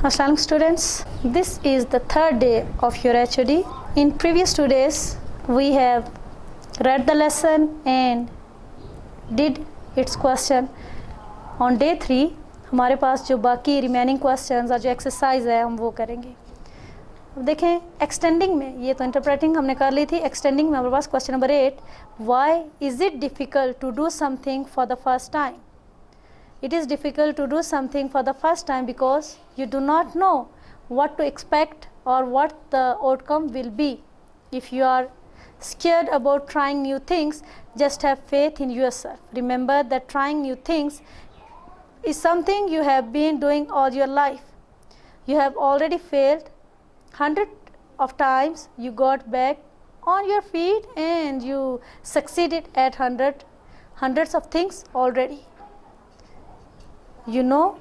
Assalamu students, this is the third day of your HOD. In previous 2 days, we have read the lesson and did its question. On day 3, हमारे पास जो बाकी remaining questions और जो exercise है हम वो करेंगे. अब देखें एक्सटेंडिंग में, ये तो इंटरप्रेटिंग हमने कर ली थी. एक्सटेंडिंग में हमारे पास question number 8, why is it difficult to do something for the first time. It is difficult to do something for the first time because you do not know what to expect or what the outcome will be. If you are scared about trying new things, just have faith in yourself. Remember that trying new things is something you have been doing all your life. You have already failed hundreds of times. You got back on your feet and you succeeded at hundreds of things already. You know,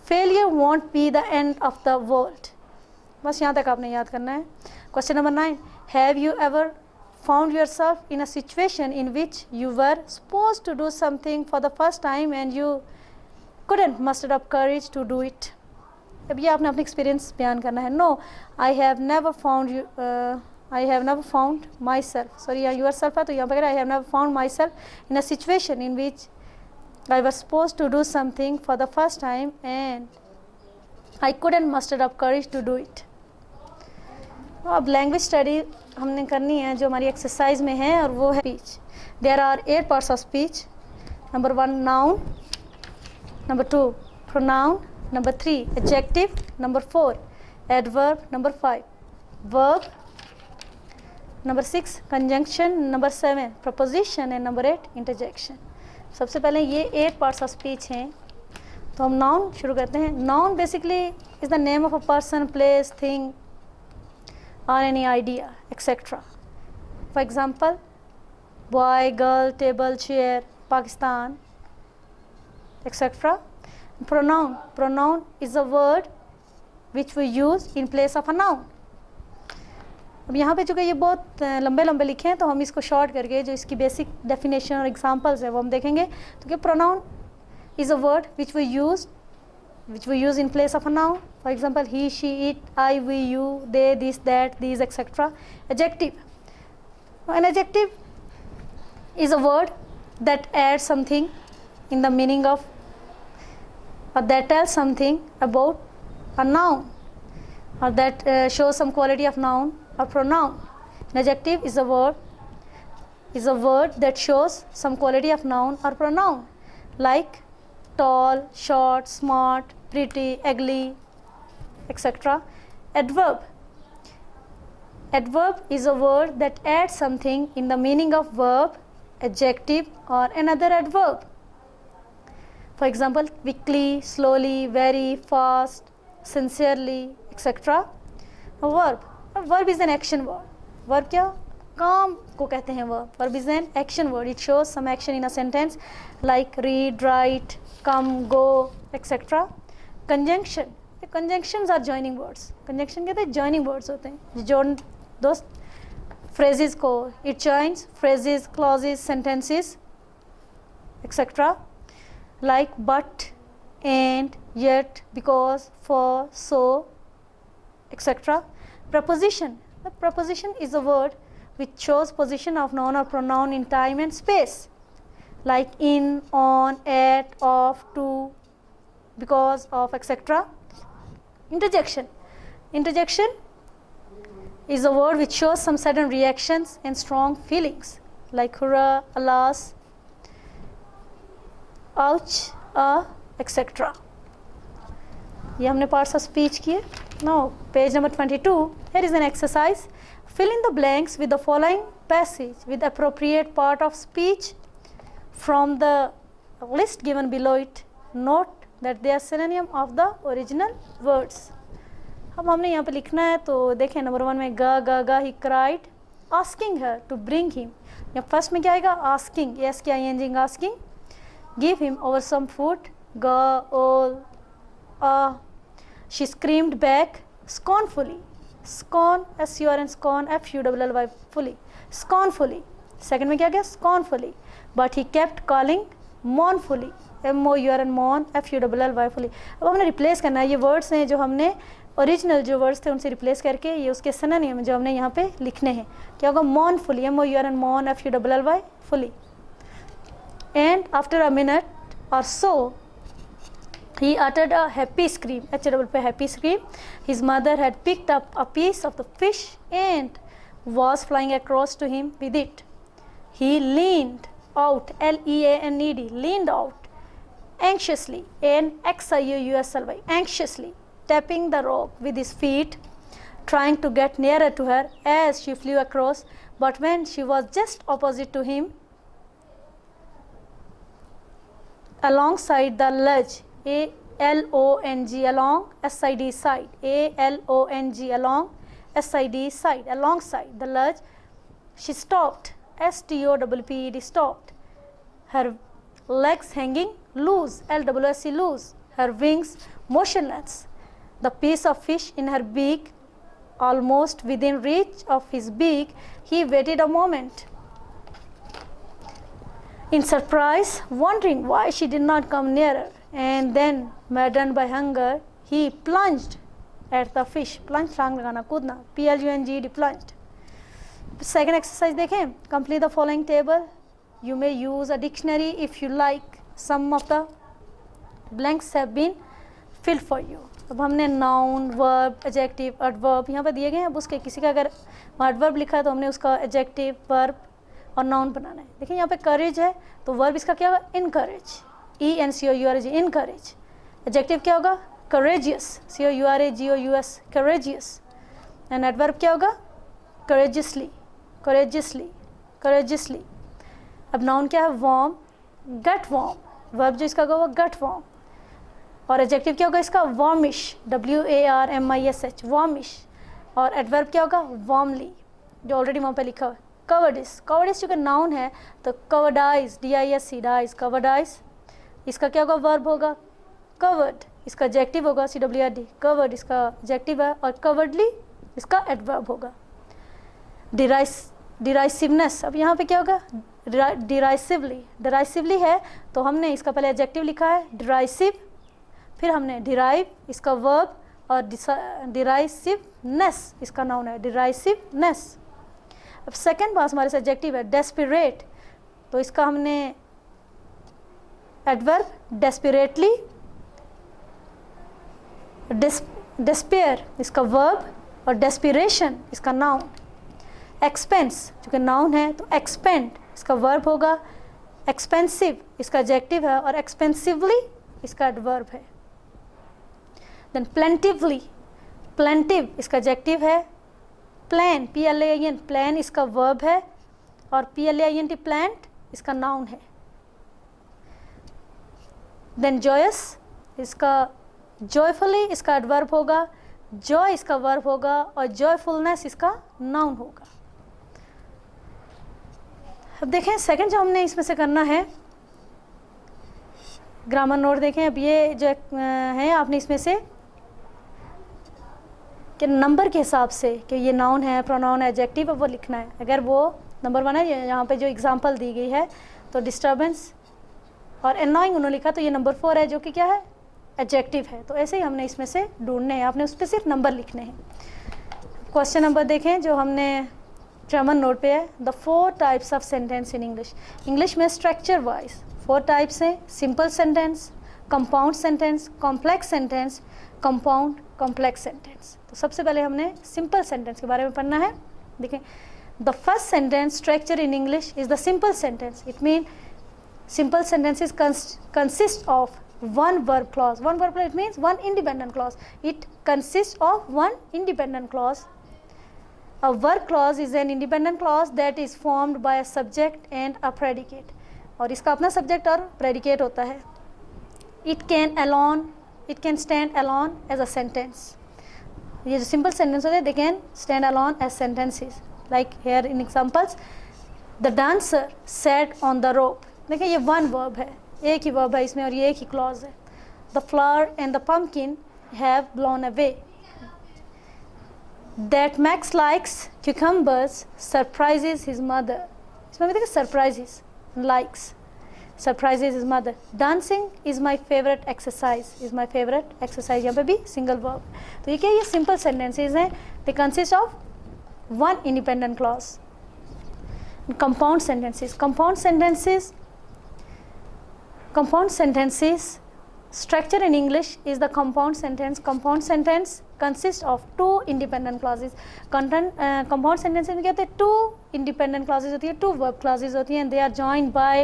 failure won't be the end of the world. बस यहाँ तक आपने याद करना है. Question number 9, have you ever found yourself in a situation in which you were supposed to do something for the first time and you couldn't muster up courage to do it? अब ये आपने अपनी experience बयान करना है. No, I have never found myself. Sorry, yourself है तो यहाँ पर I have never found myself in a situation in which I was supposed to do something for the first time and I couldn't muster up courage to do it. अब language study हमने करनी है जो हमारी exercise में है और वो है speech. There are 8 parts of speech. Number 1 noun, number 2 pronoun, number 3 adjective, number 4 adverb, number 5 verb, number 6 conjunction, number 7 preposition and number 8 interjection. सबसे पहले ये 8 पार्ट्स ऑफ स्पीच हैं तो हम नाउन शुरू करते हैं. Noun basically is the name of a person, place, thing और any idea etcetera. For example boy, girl, table, chair, Pakistan etcetera. Pronoun is a word which we use in place of a noun. अब यहाँ पे चूँकि ये बहुत लंबे लंबे लिखे हैं तो हम इसको शॉर्ट करके जो इसकी बेसिक डेफिनेशन और एग्जांपल्स है वो हम देखेंगे. तो कि pronoun is a word which we use in place of a noun. For example he, she, it, I, we, you, they, this, that, these etcetera. Adjective, an adjective is a word that add something in the meaning of or that tells something about a noun or that shows some quality of noun or pronoun. An adjective is a word that shows some quality of noun or pronoun like tall, short, smart, pretty, ugly, etc. Adverb is a word that adds something in the meaning of verb, adjective or another adverb. For example, quickly, slowly, very, fast, sincerely, etc. A verb is an action word. Verb क्या? काम को कहते हैं verb. Verb is an action word. It shows some action in a sentence like read, write, come, go, etc. Conjunction. Conjunctions are joining words. Conjunction कहते हैं joining words होते हैं. जोड़ दो phrases को. It joins phrases, clauses, sentences, etc. like but, and, yet, because, for, so, etc. Preposition. The preposition is a word which shows position of noun or pronoun in time and space like in, on, at, of, to, because of, etc. Interjection. Interjection is a word which shows some sudden reactions and strong feelings like hurrah, alas, ouch, etc. ये हमने parts of speech किए. Now page number 22. Here is an exercise. Fill in the blanks with the following passage with appropriate part of speech from the list given below it. Note that they are synonym of the original words. अब हमने यहाँ पे लिखना है तो देखें number 1 में गा he cried asking her to bring him. यहाँ फर्स्ट में क्या आएगा? asking, yes क्या ing asking. Give him over some food. She screamed back scornfully. Scorn, S-C-O-R-N, scorn, F-U-L-L-Y, fully. Scornfully. Second में क्या गया? Scornfully. But he kept calling mournfully, MOURN मॉन FULLY fully. अब हमने रिप्लेस करना है, ये वर्ड्स हैं जो हमने ओरिजिनल जो वर्ड्स थे उनसे रिप्लेस करके ये उसके सिनोनिम जो हमने यहाँ पे लिखने हैं। क्या होगा? मॉर्नफुली, MOURN मॉन FULLY fully. And after a minute और सो he uttered a happy scream, happy scream. His mother had picked up a piece of the fish and was flying across to him with it. He leaned out, LEANED, leaned out anxiously, ANXIOUSLY, anxiously, tapping the rope with his feet, trying to get nearer to her as she flew across. But when she was just opposite to him, alongside the ledge, ALONG, along, SID, side, ALONG, along, SID, side, alongside the ledge, she stopped, STOPPED, stopped, her legs hanging loose, LWSE, loose, her wings motionless, the piece of fish in her beak almost within reach of his beak. He waited a moment in surprise, wondering why she did not come nearer, and then, maddened by hunger, he plunged at the fish. Plunge, छलांग लगाना, कूदना, PLUNGED, plunged. Second exercise देखें. Complete the following table. You may use a dictionary if you like. Some of the blanks have been filled for you. अब हमने noun, verb, adjective, adverb यहाँ पे दिए गए हैं. अब उसके किसी का अगर adverb लिखा है तो हमने उसका adjective, verb और noun बनाना है. देखिए यहाँ पे courage है तो verb इसका क्या होगा? encourage, ENCOURAGE, encourage. Adjective क्या होगा? courageous, COURAGEOUS, courageous. and adverb क्या होगा? courageously, courageously, courageously. अब noun क्या है? warm, gut warm. verb जो इसका होगा वो gut warm. और adjective क्या होगा इसका? warmish, WARMISH, warmish. और adverb क्या होगा? warmly, जो ऑलरेडी वहाँ पे लिखा हुआ है. cowardice, cowardice चूँकि noun है तो cowardice, DISC, dice, cowardice. इसका क्या होगा? verb होगा covered, इसका adjective होगा CWRD, covered इसका adjective है और cowardly इसका adverb होगा. derisiveness, अब यहाँ पे क्या होगा? derisively, derisively है तो हमने इसका पहले adjective लिखा है derisive, फिर हमने derive इसका verb और derisiveness इसका noun है derisiveness. अब second पास हमारे से adjective है desperate, तो इसका हमने adverb desperately, despair इसका verb और desperation इसका noun. expense चूँकि noun है तो expend इसका verb होगा, expensive इसका adjective है और expensively इसका adverb है. then plentifully, plaintive इसका adjective है, plan, PLAIN, plan इसका verb है और PLAINT, plant इसका noun है. then joyous इसका joyfully इसका adverb होगा, joy इसका verb होगा और joyfulness इसका noun होगा. अब देखें सेकंड जो हमने इसमें से करना है ग्रामर नोट देखें. अब ये जो है आपने इसमें से कि नंबर के हिसाब से कि ये नाउन है, प्रोनाउन है, एडजेक्टिव है, वो लिखना है. अगर वो नंबर 1 है, यहाँ पे जो एग्जांपल दी गई है तो डिस्टर्बेंस और एनोइंग उन्होंने लिखा तो ये नंबर 4 है जो कि क्या है? एडजेक्टिव है. तो ऐसे ही हमने इसमें से ढूंढने हैं, आपने उस पर सिर्फ नंबर लिखने हैं. क्वेश्चन नंबर देखें जो हमने जर्मन नोट पे है. The 4 types of sentence in English. English में स्ट्रक्चर वाइज 4 टाइप्स हैं. Simple sentence, compound sentence, complex sentence, compound complex sentence. तो सबसे पहले हमने सिंपल सेंटेंस के बारे में पढ़ना है. देखें, the first sentence structure in English is the simple sentence. It mean simple sentences consist of one verb clause. One verb clause, it means one independent clause. It consists of one independent clause. A verb clause is an independent clause that is formed by a subject and a predicate. और इसका अपना subject और predicate होता है. It can stand alone as a sentence. ये जो simple sentence होते हैं, they can stand alone as sentences. Like here in examples, the dancer sat on the rope. देखिए ये वन वर्ब है, एक ही वर्ब है इसमें और ये एक ही क्लॉज है. The flower and the pumpkin have blown away. That max likes cucumbers surprises his mother. इसमें भी देखिए surprises, likes. Surprises his mother, dancing is my favourite exercise, is my favourite exercise, यहाँ पे भी सिंगल वर्ब। तो ये क्या, ये सिंपल सेंटेंसेज हैं, they consist of one independent clause. Compound sentences, compound sentences structure in English is the compound sentence. Compound sentence consists of two independent clauses. Compound sentences में क्या होते हैं, two independent clauses होती है, two verb clauses होती हैं, they are joined by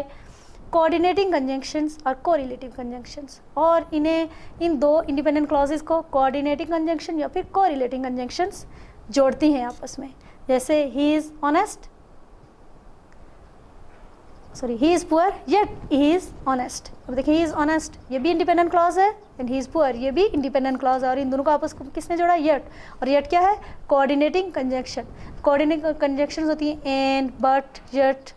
coordinating conjunctions और correlative conjunctions। और इन्हें, इन दो independent clauses को coordinating conjunction या फिर correlating conjunctions जोड़ती हैं आपस में। जैसे he is honest, sorry he is poor yet he is honest। अब देखिए he is honest, ये भी इंडिपेंडेंट क्लॉज है, एंड he is poor, ये भी इंडिपेंडेंट क्लॉज है, और इन दोनों को आपस को किसने जोड़ा, yet। और yet क्या है, कोऑर्डिनेटिंग कंजंक्शन। कोऑर्डिनेटिंग कंजंक्शंस होती हैं and, but, yet,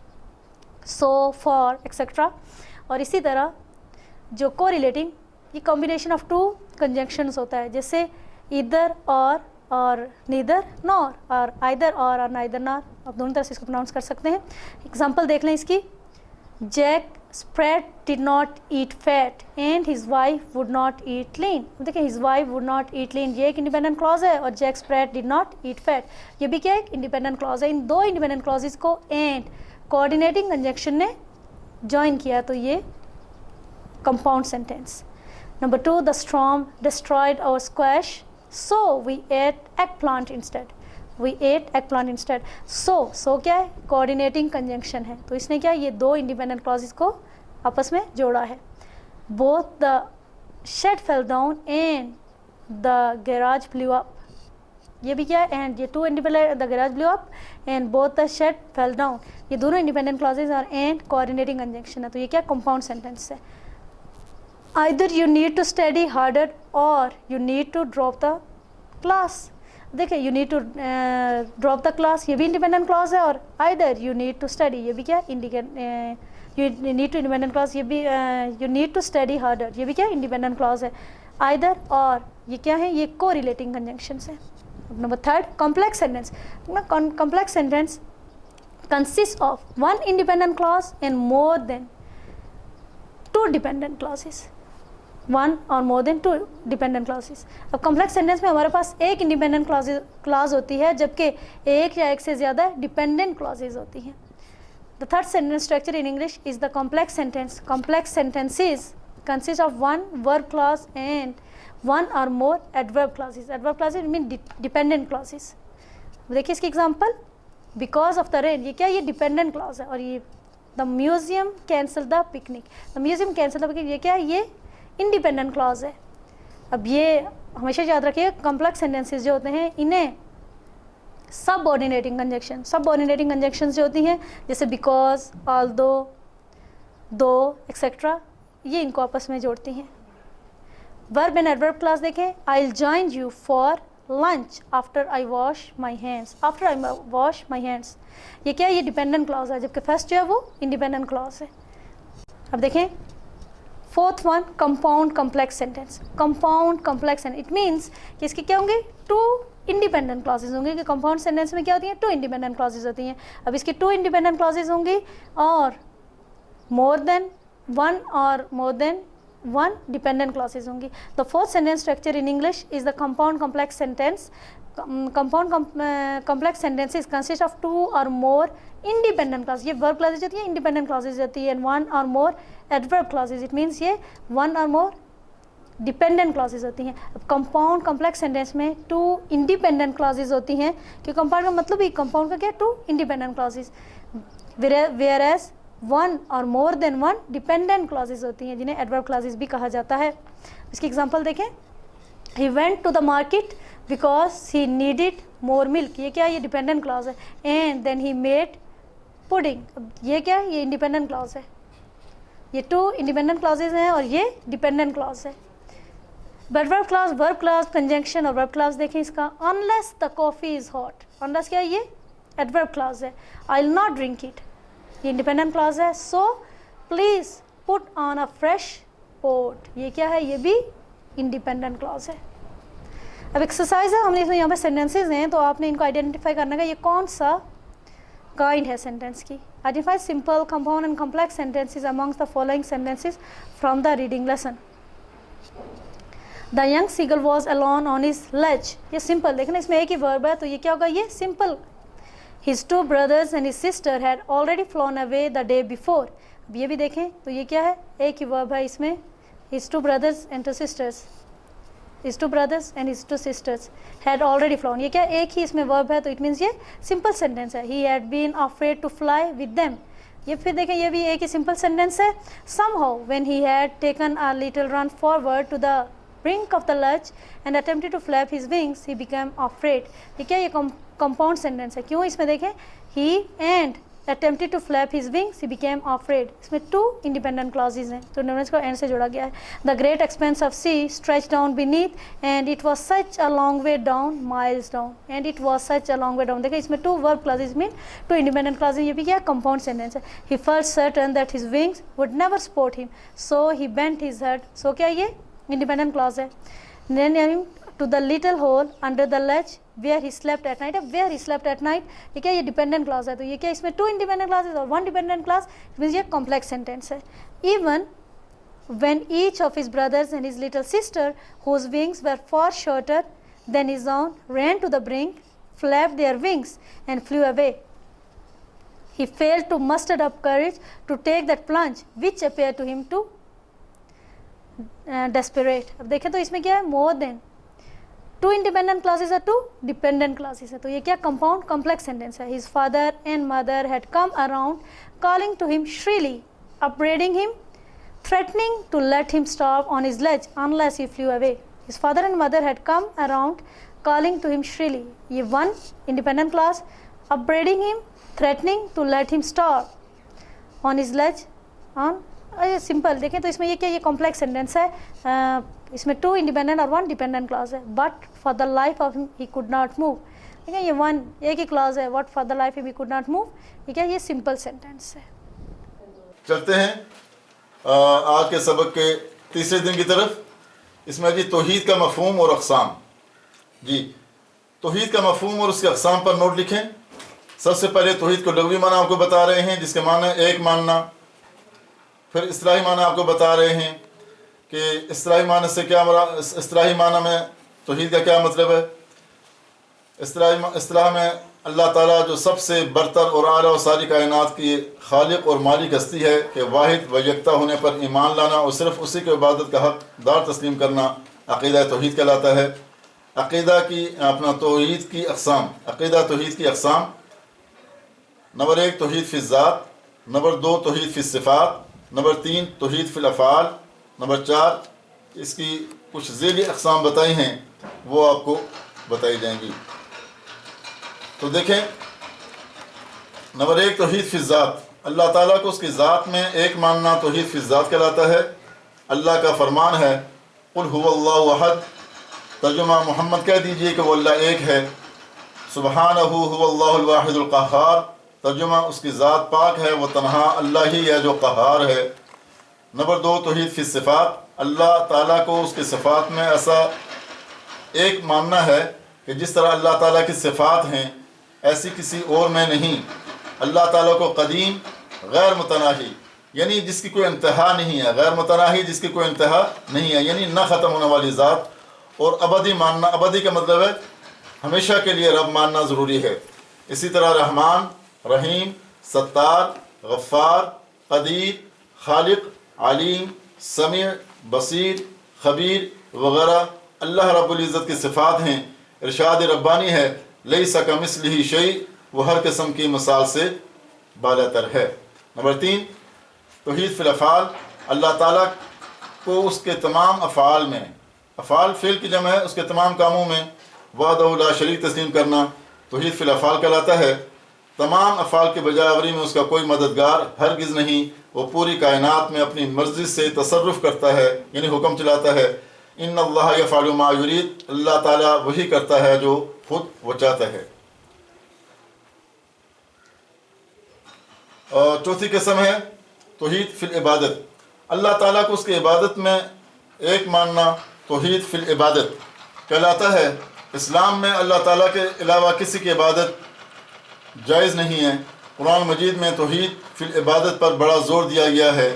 so, for, etcetera. और इसी तरह जो कोरिलेटिंग, ये कॉम्बिनेशन ऑफ टू कंजंक्शंस होता है, जैसे इधर और नीदर नॉर, और आइदर और नाइदर नॉर। आप दोनों तरह से इसको प्रोनाउंस कर सकते हैं। एग्जाम्पल देख लें इसकी, Jack Spratt did not eat fat and his wife would not eat lean. देखिए his wife would not eat lean, ये एक इंडिपेंडेंट क्लॉज है, और Jack Spratt did not eat fat, ये भी क्या, एक इंडिपेंडेंट क्लॉज है। इन दो इंडिपेंडेंट क्लॉजेस को एंड कोऑर्डिनेटिंग कंजंक्शन ने ज्वाइन किया, तो ये compound sentence. Number 2, the storm destroyed our squash so we ate eggplant instead, we ate eggplant instead। so क्या है, coordinating conjunction है, तो इसने क्या, ये दो independent clauses को आपस में जोड़ा है। both the shed fell down and the garage blew up, ये भी क्या है, and ये two independent, the garage blew up and both the shed fell down, ये दोनों independent clauses और and coordinating conjunction है, तो ये क्या, compound sentence है। Either you need to study harder or you need to drop the class। देखिए you need to drop the class, ये भी independent clause है, और either you need to study, ये भी क्या, you need to independent clause, ये भी you need to study harder, ये भी क्या, independent clause है। either और ये क्या है, ये correlating conjunctions है। Number 3, complex sentence। complex sentence consists of one independent clause and more than two dependent clauses, one or more than two dependent clauses. अब कॉम्प्लेक्स सेंटेंस में हमारे पास एक इंडिपेंडेंट क्लॉज होती है, जबकि एक या एक से ज़्यादा डिपेंडेंट क्लॉजेज होती हैं। The third sentence structure in English is the complex sentence. Complex sentences consist of one verb clause and one or more adverb clauses. Adverb clauses mean dependent clauses. देखिए इसकी example, because of the rain, ये क्या, ये dependent clause है। और ये the museum cancel the picnic, the museum cancel the picnic, ये क्या है, ये इंडिपेंडेंट क्लॉज है। अब ये हमेशा याद रखिए, कॉम्प्लेक्स सेंटेंसेस जो होते हैं इन्हें सबऑर्डिनेटिंग कंजंक्शन जो होती हैं, जैसे बिकॉज, ऑल्दो, दो, एक्सेट्रा, ये इनको आपस में जोड़ती हैं। वर्ब एंड एडवर्ब क्लॉज देखें, I will join you for lunch after I wash my hands, after I wash my hands, ये क्या है, ये डिपेंडेंट क्लॉज है, जबकि फर्स्ट जो है वो इंडिपेंडेंट क्लॉज है। अब देखें fourth one, compound complex sentence. Compound complex it means कि इसके क्या होंगे, टू इंडिपेंडेंट क्लॉजेज होंगे, कि कंपाउंड सेंटेंस में क्या होती हैं, टू इंडिपेंडेंट क्लॉजेज होती हैं। अब इसकी टू इंडिपेंडेंट क्लॉजेज होंगी और more than one dependent clauses होंगी। The fourth sentence structure in English is the compound complex sentence. Compound complex sentences consist of two or more independent clause, ये verb clauses होती है, independent clauses होती है, and one or more adverb clauses, it means ये one or more dependent clauses होती हैं। अब compound complex sentence में टू इंडिपेंडेंट क्लॉजेज होती हैं, कि कंपाउंड का मतलब ही, कंपाउंड का क्या, two independent clauses, whereas one or more than one dependent clauses होती हैं, जिन्हें एडवर्ब क्लॉजेज भी कहा जाता है। इसकी एग्जांपल देखें, he went to the market because he needed more milk, ये क्या, ये डिपेंडेंट क्लॉज है, and then he made pudding, ये क्या है, ये इंडिपेंडेंट क्लॉज है। ये टू इंडिपेंडेंट क्लॉजेज हैं और ये डिपेंडेंट क्लॉज है। वर्ब क्लॉज कंजंक्शन और वर्ब क्लॉज देखें इसका, unless the coffee is hot, unless क्या है, ये एडवर्ब क्लॉज है। I will not drink it, ये इंडिपेंडेंट क्लॉज है। So please put on a fresh pot, ये क्या है, ये भी इंडिपेंडेंट क्लॉज है। अब एक्सरसाइज है, हमने इसमें यहाँ पे सेंटेंसेज हैं, तो आपने इनको आइडेंटिफाई करना है ये कौन सा काइंड है सेंटेंस की। Identify simple, compound and complex sentences amongst the following sentences from the reading lesson. The young seagull was alone on his ledge. ये simple, देखना इसमें एक ही verb है तो ये क्या होगा, ये simple. His two brothers and his sister had already flown away the day before. अब ये भी देखें तो ये क्या है, एक ही verb है इसमें. His two brothers and two sisters. His two brothers and his two sisters had already flown. ये क्या, एक ही इसमें verb है तो it means ये simple sentence है. He had been afraid to fly with them. ये फिर देखें ये भी एक ही simple sentence है. Somehow when he had taken a little run forward to the brink of the ledge and attempted to flap his wings, he became afraid. ये क्या, ये compound sentence है. क्यों, इसमें देखें he and attempted to flap his wings, he became afraid. इसमें two independent clauses हैं तो उन्होंने इसको and से जोड़ा गया है. The great expanse of sea stretched down beneath and it was such a long way down, miles down, and it was such a long way down. देखिए इसमें two verb clauses mean two independent clauses. ये भी क्या, compound sentence है. He felt certain that his wings would never support him, so he bent his head. So क्या, ये independent clause है. Then to the little hole under the ledge where he slept at night. Where he slept at night ये क्या, ये dependent clause है तो ये क्या, इसमें two independent clauses और one dependent clause, it means ये complex sentence है. Even when each of his brothers and his little sister, whose wings were far shorter than his own, ran to the brink, flapped their wings and flew away, he failed to muster up courage to take that plunge which appeared to him too desperate. अब देखें तो इसमें क्या है, more than two independent clauses are two dependent clauses है तो ये क्या, compound complex sentence है. His father and mother had come around calling to him shrilly, upbraiding him, threatening to let him starve on his ledge unless he flew away. His father and mother had come around calling to him shrilly, ये one independent clause, upbraiding him, threatening to let him starve on his ledge on, ये simple देखें तो इसमें ये क्या, ये complex sentence है. इसमें टू इंडिपेंडेंट और वन डिपेंडेंट क्लॉज है. But for the life of him he could not move. ठीक है, ये वन एक ही क्लॉज है. What for the life he could not move, ये क्या, ये सिंपल सेंटेंस है. चलते हैं आज के सबक के तीसरे दिन की तरफ. इसमें जी तौहीद का मफहूम और अक़साम. जी तौहीद का मफहूम और उसके अक़साम पर नोट लिखें. सबसे पहले तौहीद को लग़वी माना आपको बता रहे हैं जिसके माना एक मानना. फिर इस्तिलाही माना आपको बता रहे हैं कि इस्तिलाही माना से क्या मरा, इस्तिलाही माना में तौहीद का क्या मतलब है. इस्तिलाह में अल्लाह ताला जो सबसे बरतर और आला और सारी कायनात की खालिक और मालिक हस्ती है कि वाहिद व यकता होने पर ईमान लाना और सिर्फ उसी की इबादत का हक़दार तस्लीम करना अक़ीदा तौहीद कहलाता है. अक़ीदा की अपना तौहीद की अक़साम. अक़ीदा तौहीद की अक़साम: नंबर 1 तौहीद फ़ी ज़ात, नंबर 2 तौहीद फ़ी सिफ़ात, नंबर 3 तौहीद फ़िल अफ़आल, नंबर 4 इसकी कुछ ज़ेली अक़साम बताई हैं वो आपको बताई जाएंगी. तो देखें, नंबर 1 तौहीद फ़ी ज़ात. अल्लाह ताला को उसकी ज़ात में एक मानना तौहीद फ़ी ज़ात कहलाता है. अल्लाह का फरमान है क़ुल हुवल्लाहु अहद. तर्जुमा मोहम्मद कह दीजिए कि वो अल्लाह एक है. सुब्हानहु हुवल्लाहुल वाहिदुल क़हार. तर्जुमा उसकी ज़ात पाक है, वो तन्हा अल्लाह ही है जो क़हार है. नंबर 2 तौहीद फ़ी सिफ़ात. अल्लाह ताला को उसकी सिफ़ात में ऐसा एक मानना है कि जिस तरह अल्लाह ताला की सिफ़ात हैं ऐसी किसी और में नहीं. अल्लाह ताला को क़दीम, गैर मुतनाही यानी जिसकी कोई इंतहा नहीं है, गैर मुतनाही जिसकी कोई इंतहा नहीं है यानी ना ख़त्म होने वाली ज़ात. और अबदी मानना, अबदी का मतलब है हमेशा के लिए रब मानना ज़रूरी है. इसी तरह रहमान, रहीम, सत्तार, गफ़्फ़ार, क़दीर, खालिक, अलीम, समीअ, बसीर, खबीर वगैरह अल्लाह रब्बुल इज़्ज़त की सिफ़ात हैं. इरशाद रब्बानी है लैसा कमिस्लिही शै, वो हर किस्म की मिसाल से बालातर है. नंबर 3 तौहीद फ़िल अफ़आल. अल्लाह ताला को उसके तमाम अफ़आल में, अफ़आल फ़िल की जमा है, उसके तमाम कामों में वहदहु ला शरीक तस्लीम करना तौहीद फ़िल अफ़आल कहलाता है. तमाम अफ़आल के बजावरी में उसका कोई मददगार हरगिज़ नहीं. वो पूरी कायनात में अपनी मर्ज़ी से तसर्रुफ़ करता है यानी हुक्म चलाता है. इन्नल्लाह यफ़अलु मा युरीद. अल्लाह ताला वही करता है जो खुद वो चाहता है. और चौथी किस्म है तौहीद फ़िल इबादत. अल्लाह ताला को उसकी इबादत में एक मानना तौहीद फ़िल इबादत कहलाता है. इस्लाम में अल्लाह ताला के अलावा किसी की इबादत जायज़ नहीं है. कुरान मजीद में तौहीद फिल इबादत पर बड़ा ज़ोर दिया गया है।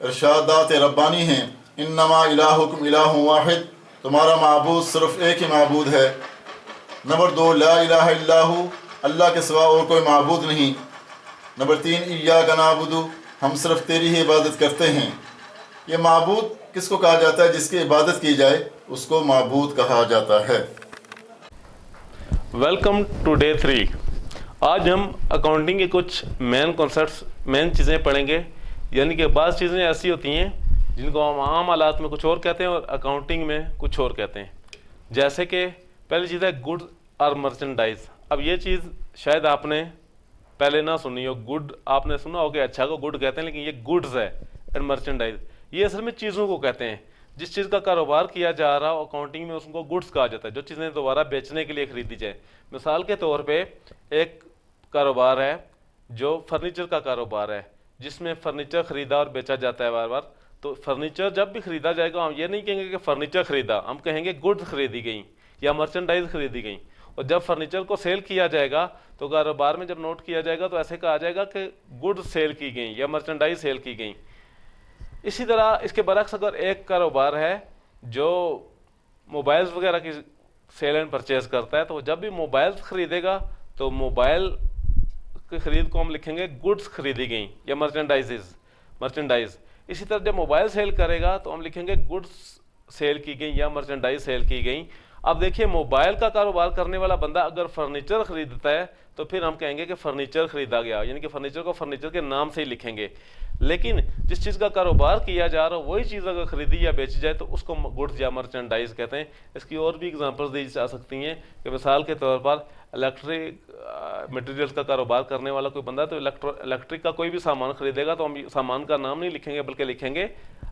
इरशादात रब्बानी हैं, इन्नमा इलाहुकुम इलाहुन वाहिद, तुम्हारा माबूद सिर्फ़ एक ही माबूद है। नंबर 2, ला इलाहा इल्लाहु, अल्लाह के सिवा और कोई माबूद नहीं। नंबर 3, इय्याका नअबुदु, हम सिर्फ तेरी ही इबादत करते हैं। ये माबूद किसको कहा जाता है? जिसकी इबादत की जाए उसको माबूद कहा जाता है। Welcome to day 3। आज हम अकाउंटिंग के कुछ मेन कॉन्सेप्ट्स, मेन चीज़ें पढ़ेंगे। यानी कि बाज़ चीज़ें ऐसी होती हैं जिनको हम आम हालात में कुछ और कहते हैं और अकाउंटिंग में कुछ और कहते हैं। जैसे कि पहली चीज़ है गुड और मर्चेंडाइज। अब ये चीज़ शायद आपने पहले ना सुनी हो। गुड आपने सुना हो कि अच्छा को गुड कहते हैं, लेकिन ये गुड्स है एंड मर्चेंडाइज, ये असल में चीज़ों को कहते हैं। जिस चीज़ का कारोबार किया जा रहा हो अकाउंटिंग में उसको गुड्स कहा जाता है, जो चीज़ें दोबारा बेचने के लिए खरीदी जाए। मिसाल के तौर पे एक कारोबार है जो फर्नीचर का कारोबार है, जिसमें फर्नीचर खरीदा और बेचा जाता है बार बार। तो फर्नीचर जब भी खरीदा जाएगा हम ये नहीं कहेंगे कि फर्नीचर खरीदा, हम कहेंगे गुड्स खरीदी गई या मर्चेंडाइज खरीदी गई। और जब फर्नीचर को सेल किया जाएगा तो कारोबार में जब नोट किया जाएगा तो ऐसे कहा जाएगा कि गुड्स सेल की गई या मर्चेंडाइज सेल की गई। इसी तरह इसके बरक्स अगर एक कारोबार है जो मोबाइल्स वगैरह की सेल एंड परचेज करता है, तो जब भी मोबाइल्स खरीदेगा तो मोबाइल की खरीद को हम लिखेंगे गुड्स खरीदी गई या मर्चेंडाइज। इसी तरह जब मोबाइल सेल करेगा तो हम लिखेंगे गुड्स सेल की गई या मर्चेंडाइज सेल की गई। अब देखिए, मोबाइल का कारोबार करने वाला बंदा अगर फर्नीचर खरीदता है तो फिर हम कहेंगे कि फर्नीचर खरीदा गया, यानी कि फर्नीचर को फर्नीचर के नाम से ही लिखेंगे। लेकिन जिस चीज़ का कारोबार किया जा रहा है वही चीज़ अगर खरीदी या बेची जाए तो उसको गुड्स या मर्चेंडाइज कहते हैं। इसकी और भी एग्जांपल्स दी जा सकती हैं कि मिसाल के तौर पर इलेक्ट्रिक मटेरियल्स का कारोबार करने वाला कोई बंदा तो इलेक्ट्रिक का कोई भी सामान खरीदेगा तो हम सामान का नाम नहीं लिखेंगे बल्कि लिखेंगे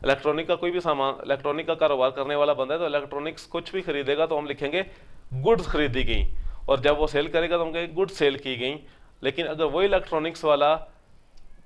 इलेक्ट्रॉनिक का कोई भी सामान। इलेक्ट्रॉनिक का कारोबार करने वाला बंदा है तो इलेक्ट्रॉनिक्स कुछ भी खरीदेगा तो हम लिखेंगे गुड्स खरीदी गई, और जब वो सेल करेगा तो हम कहेंगे गुड्स सेल की गई। लेकिन अगर वही इलेक्ट्रॉनिक्स वाला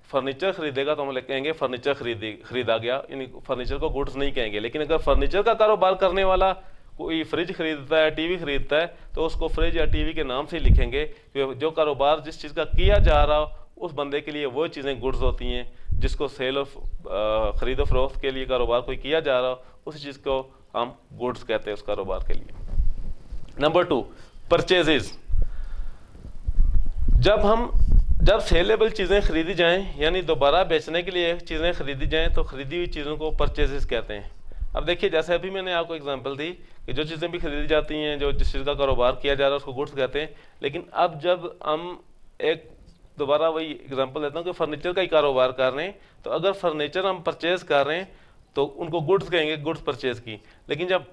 फर्नीचर खरीदेगा तो हम कहेंगे फर्नीचर खरीदा गया, यानी फर्नीचर को गुड्स नहीं कहेंगे। लेकिन अगर फर्नीचर का कारोबार करने वाला कोई फ्रिज खरीदता है, टीवी खरीदता है, तो उसको फ्रिज या टीवी के नाम से ही लिखेंगे। जो कारोबार जिस चीज़ का किया जा रहा उस बंदे के लिए वो चीज़ें गुड्स होती हैं। जिसको सेल और ख़रीदो फरोख्त के लिए कारोबार कोई किया जा रहा उस चीज़ को हम गुड्स कहते हैं उस कारोबार के लिए। Number 2, purchases. जब सेलेबल चीज़ें खरीदी जाएं, यानी दोबारा बेचने के लिए चीज़ें खरीदी जाएं, तो खरीदी हुई चीज़ों को परचेजेस कहते हैं। अब देखिए, जैसे अभी मैंने आपको एग्जांपल दी कि जो चीज़ें भी खरीदी जाती हैं, जो जिस चीज़ का कारोबार किया जा रहा है उसको गुड्स कहते हैं। लेकिन अब जब हम एक दोबारा वही एग्जांपल देता हूँ कि फर्नीचर का ही कारोबार कर रहे हैं, तो अगर फर्नीचर हम परचेज कर रहे हैं तो उनको गुड्स कहेंगे, गुड्स परचेज की। लेकिन जब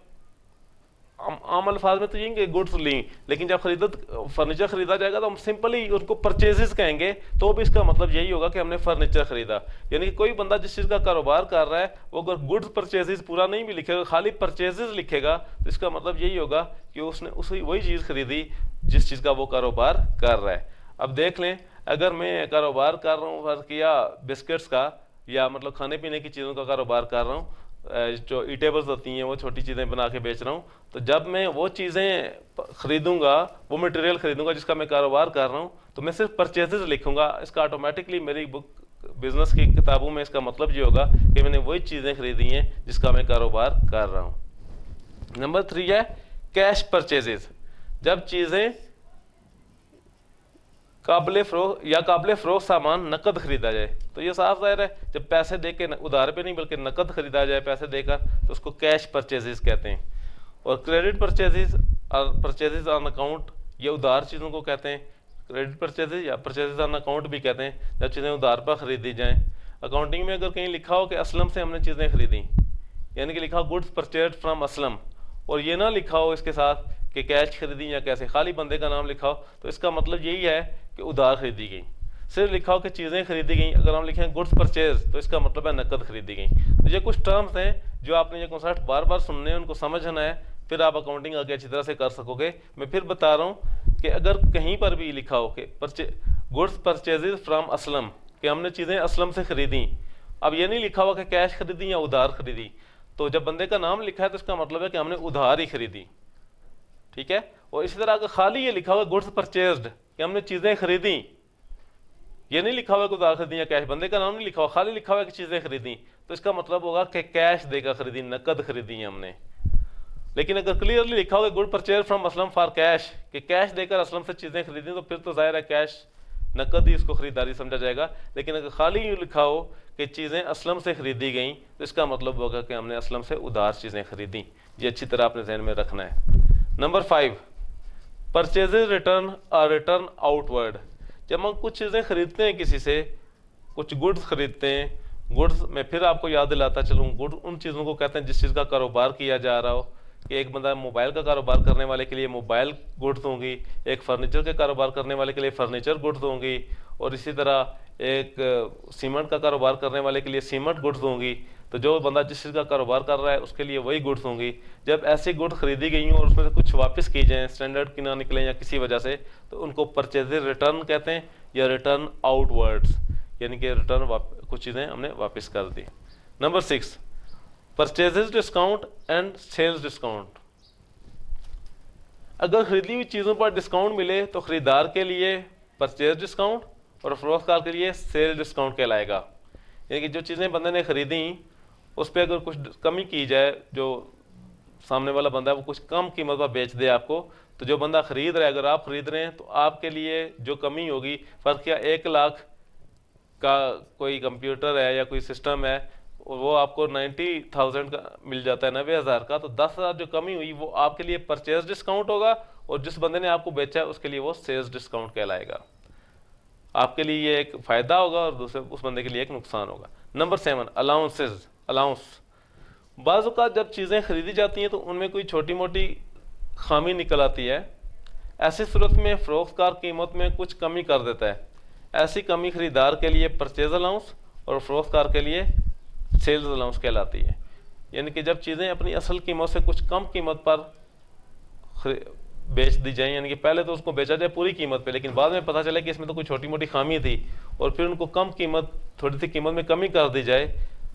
आम अल्फाज में तो ये गुड्स ली, लेकिन जब फर्नीचर खरीदा जाएगा तो हम सिंपली उनको परचेजेस कहेंगे। तो भी इसका मतलब यही होगा कि हमने फर्नीचर खरीदा। यानी कि कोई बंदा जिस चीज़ का कारोबार कर रहा है वो अगर गुड्स परचेजेस पूरा नहीं भी लिखेगा, खाली परचेजेस लिखेगा, तो इसका मतलब यही होगा कि उसने वही चीज़ खरीदी जिस चीज़ का वो कारोबार कर रहा है। अब देख लें, अगर मैं कारोबार कर रहा हूँ फर्ज किया बिस्किट्स का, या मतलब खाने पीने की चीज़ों का कारोबार कर रहा हूँ, जो ईटेबल्स होती हैं वो छोटी चीज़ें बना के बेच रहा हूँ, तो जब मैं वो चीज़ें खरीदूंगा, वो मटेरियल खरीदूंगा जिसका मैं कारोबार कर रहा हूँ, तो मैं सिर्फ परचेजेस लिखूंगा। इसका ऑटोमेटिकली मेरी बुक बिजनेस की किताबों में इसका मतलब ये होगा कि मैंने वही चीज़ें खरीदी हैं जिसका मैं कारोबार कर रहा हूँ। नंबर 3 है कैश परचेजेस। जब चीज़ें काबिल फ़रोख्त सामान नकद खरीदा जाए, तो ये साफ जाहिर है जब पैसे दे के उधार पे नहीं बल्कि नकद खरीदा जाए पैसे देकर, तो उसको कैश परचेजेस कहते हैं। और क्रेडिट परचेजेस और परचेजेस ऑन अकाउंट, ये उधार चीज़ों को कहते हैं। क्रेडिट परचेजेस या परचेजेस ऑन अकाउंट भी कहते हैं, जब चीज़ें उधार पर खरीदी जाएँ। अकाउंटिंग में अगर कहीं लिखा हो कि असलम से हमने चीज़ें खरीदी, यानी कि लिखा हो गुड्स परचेज फ्रॉम असलम, और ये ना लिखा हो इसके साथ कि कैश खरीदी या कैसे, खाली बंदे का नाम लिखा हो, तो इसका मतलब यही है कि उधार खरीदी गई। सिर्फ लिखा हो कि चीज़ें खरीदी गई, अगर हम लिखें गुड्स परचेज तो इसका मतलब है नकद खरीदी गई। तो ये कुछ टर्म्स हैं जो आपने ये कॉन्सेप्ट बार बार सुनने हैं, उनको समझना है, फिर आप अकाउंटिंग आगे अच्छी तरह से कर सकोगे। मैं फिर बता रहा हूँ कि अगर कहीं पर भी लिखा हो कि गुड्स परचेजेज फ्राम असलम, कि हमने चीज़ें असलम से खरीदी, अब ये नहीं लिखा हुआ कि कैश खरीदी या उधार खरीदी, तो जब बंदे का नाम लिखा है तो इसका मतलब है कि हमने उधार ही खरीदी। ठीक है। और इसी तरह अगर खाली ये लिखा हुआ गुड्स परचेज्ड कि हमने चीज़ें खरीदी, ये नहीं लिखा हुआ कि उधार खरीदी या कैश, बंदे का नाम नहीं लिखा हुआ, खाली लिखा हुआ कि चीज़ें खरीदी, तो इसका मतलब होगा कि कैश देकर खरीदी, नकद खरीदी है हमने। लेकिन अगर क्लियरली लिखा होगा good purchase from Aslam for cash, कि कैश देकर असलम से चीज़ें खरीदी, तो फिर तो जाहिर है कैश नकद ही इसको खरीदारी समझा जाएगा। लेकिन अगर खाली यूँ लिखा हो कि चीज़ें असलम से खरीदी गई, तो इसका मतलब होगा कि हमने असलम से उधार चीज़ें खरीदी। ये अच्छी तरह अपने जहन में रखना है। नंबर 5, परचेजेज रिटर्न और रिटर्न आउटवर्ड। जब हम कुछ चीज़ें खरीदते हैं किसी से, कुछ गुड्स खरीदते हैं, गुड्स में फिर आपको याद दिलाता चलूँ, गुड उन चीज़ों को कहते हैं जिस चीज़ का कारोबार किया जा रहा हो। कि एक बंदा मोबाइल का कारोबार करने वाले के लिए मोबाइल गुड्स होंगी, एक फर्नीचर के कारोबार करने वाले के लिए फर्नीचर गुड्स होंगी, और इसी तरह एक सीमेंट का कारोबार करने वाले के लिए सीमेंट गुड्स होंगी। तो जो बंदा जिस चीज़ का कारोबार कर रहा है उसके लिए वही गुड्स होंगी। जब ऐसी गुड्स खरीदी गई हों और उसमें से कुछ वापस की जाएँ, स्टैंडर्ड की ना निकलें या किसी वजह से, तो उनको परचेजेज रिटर्न कहते हैं या रिटर्न आउटवर्ड्स, यानी कि रिटर्न कुछ चीज़ें हमने वापस कर दी। Number 6, purchases discount and sales discount. अगर खरीदी हुई चीज़ों पर डिस्काउंट मिले तो खरीदार के लिए परचेज डिस्काउंट और फरोख्तकार के लिए सेल डिस्काउंट कहलाएगा। यानी कि जो चीज़ें बंदे ने खरीदी उस पर अगर कुछ कमी की जाए, जो सामने वाला बंदा है वो कुछ कम कीमत पर बेच दे आपको, तो जो बंदा खरीद रहा है, अगर आप खरीद रहे हैं तो आपके लिए जो कमी होगी, फ़र्क क्या 1 लाख का कोई कंप्यूटर है या कोई सिस्टम है, और वो आपको 90,000 का मिल जाता है, 90,000 का, तो 10,000 जो कमी हुई वो आपके लिए परचेज डिस्काउंट होगा, और जिस बंदे ने आपको बेचा है उसके लिए वो सेल्स डिस्काउंट कहलाएगा। आपके लिए ये एक फ़ायदा होगा और दूसरे उस बंदे के लिए एक नुकसान होगा। Number 7, allowances. अलाउंस, बाज़ औक़ात जब चीज़ें खरीदी जाती हैं तो उनमें कोई छोटी मोटी खामी निकल आती है। ऐसी सूरत में फ़रोख्तकार कीमत में कुछ कमी कर देता है। ऐसी कमी खरीदार के लिए परचेज अलाउंस और फ़रोख्तकार के लिए सेल्स अलाउंस कहलाती है। यानी कि जब चीज़ें अपनी असल कीमत से कुछ कम कीमत पर बेच दी जाएं, यानी कि पहले तो उसको बेचा जाए पूरी कीमत पे, लेकिन बाद में पता चला कि इसमें तो कोई छोटी मोटी खामी थी, और फिर उनको कम कीमत, थोड़ी सी कीमत में कमी कर दी जाए,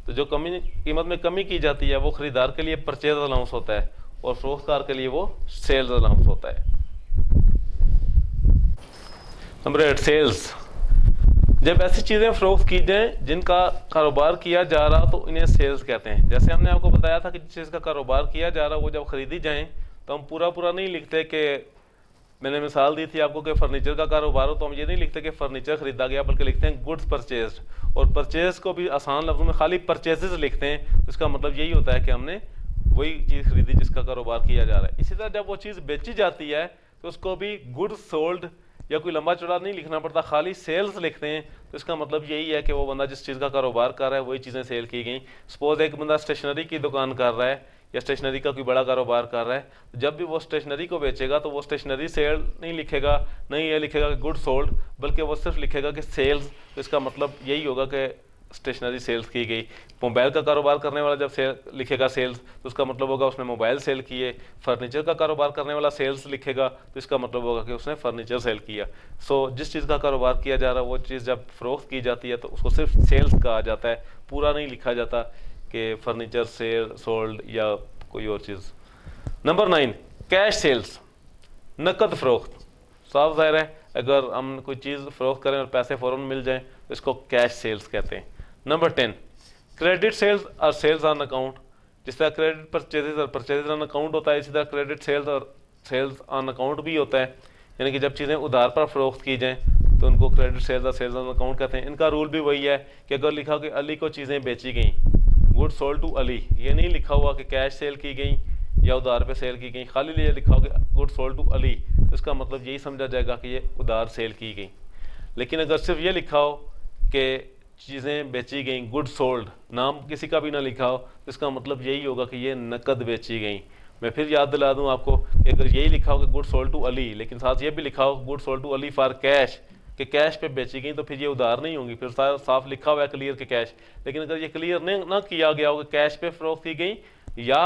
तो जो कीमत में कमी की जाती है वो खरीदार के लिए परचेज अलाउंस होता है और फरोख्तकार के लिए वो सेल्स अलाउंस होता है। Number 8, sales. जब ऐसी चीज़ें फ़रोख्त की जाएँ जिनका कारोबार किया जा रहा तो इन्हें सेल्स कहते हैं। जैसे हमने आपको बताया था कि जिस चीज़ का कारोबार किया जा रहा वो जब खरीदी जाएँ तो हम पूरा नहीं लिखते कि, मैंने मिसाल दी थी आपको कि फ़र्नीचर का कारोबार हो तो हम ये नहीं लिखते कि फ़र्नीचर ख़रीदा गया, बल्कि लिखते हैं गुड्स परचेज, और परचेज को भी आसान लफ्ज़ों में खाली परचेजेस लिखते हैं। तो इसका मतलब यही होता है कि हमने वही चीज़ खरीदी जिसका कारोबार किया जा रहा है। इसी तरह जब वो चीज़ बेची जाती है तो उसको भी गुड्स सोल्ड या कोई लंबा चौड़ा नहीं लिखना पड़ता, खाली सेल्स लिखते हैं। तो इसका मतलब यही है कि वो बंदा जिस चीज़ का कारोबार कर रहा है वही चीज़ें सेल की गई। सपोज एक बंदा स्टेशनरी की दुकान कर रहा है या स्टेशनरी का कोई बड़ा कारोबार कर रहा है, तो जब भी वो स्टेशनरी को बेचेगा तो वो स्टेशनरी सेल नहीं लिखेगा, नहीं ये लिखेगा कि गुड सोल्ड, बल्कि वो सिर्फ लिखेगा कि सेल्स। तो इसका मतलब यही होगा कि स्टेशनरी सेल्स की गई। मोबाइल का कारोबार करने वाला जब लिखेगा सेल्स तो उसका मतलब होगा उसने मोबाइल सेल किए। फर्नीचर का कारोबार करने वाला सेल्स लिखेगा तो इसका मतलब होगा कि उसने फर्नीचर सेल किया। सो जिस चीज़ का कारोबार किया जा रहा है वो चीज़ जब फ़रोख्त की जाती है तो उसको सिर्फ सेल्स कहा जाता है, पूरा नहीं लिखा जाता कि फर्नीचर सेल सोल्ड या कोई और चीज़। नंबर 9, कैश सेल्स, नकद फ़रोख्त। साफ ज़ाहिर है अगर हम कोई चीज़ फ़रोख्त करें और पैसे फ़ौरन मिल जाएं तो इसको कैश सेल्स कहते हैं। नंबर 10, क्रेडिट सेल्स और सेल्स ऑन अकाउंट। जिस तरह क्रेडिट परचेजेस और परचेजेस ऑन अकाउंट होता है, इसी तरह क्रेडिट सेल्स और सेल्स ऑन अकाउंट भी होता है। यानी कि जब चीज़ें उधार पर फ़रोख्त की जाएँ तो उनको क्रेडिट सेल्स और सेल्स ऑन अकाउंट कहते हैं। इनका रूल भी वही है कि अगर लिखा कि अली को चीज़ें बेची गई, गुड सोल्ड टू अली, ये नहीं लिखा हुआ कि कैश सेल की गई या उधार पे सेल की गई, खाली ये लिखा होगा गुड सोल्ड टू अली, तो इसका मतलब यही समझा जाएगा कि ये उधार सेल की गई। लेकिन अगर सिर्फ ये लिखा हो कि चीज़ें बेची गई, गुड सोल्ड, नाम किसी का भी ना लिखा हो, तो इसका मतलब यही होगा कि ये नकद बेची गई। मैं फिर याद दिला दूं आपको कि अगर यही लिखा हो कि गुड सोल्ड टू अली, लेकिन साथ ये भी लिखा हो good sold to Ali for cash, कि कैश पे बेची गई, तो फिर ये उधार नहीं होंगी, फिर साफ लिखा हुआ है क्लियर के कैश। लेकिन अगर ये क्लियर ना किया गया हो कि कैश पे फ़रोख्त की गई या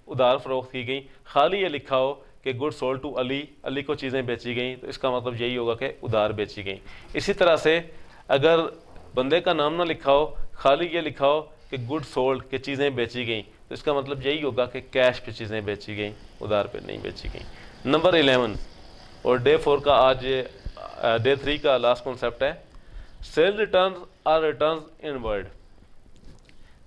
उधार फ़रोख्त की गई, खाली ये लिखा हो कि good sold to Ali, Ali को चीज़ें बेची गई, तो इसका मतलब यही होगा कि उधार बेची गई। इसी तरह से अगर बंदे का नाम ना लिखा हो, खाली ये लिखा हो कि गुड सोल्ड, के चीज़ें बेची गई, तो इसका मतलब यही होगा कि कैश पे चीज़ें बेची गई, उधार पे नहीं बेची गई। नंबर 11 और डे 4 का, आज डे 3 का लास्ट कॉन्सेप्ट है। Sale return or return inward.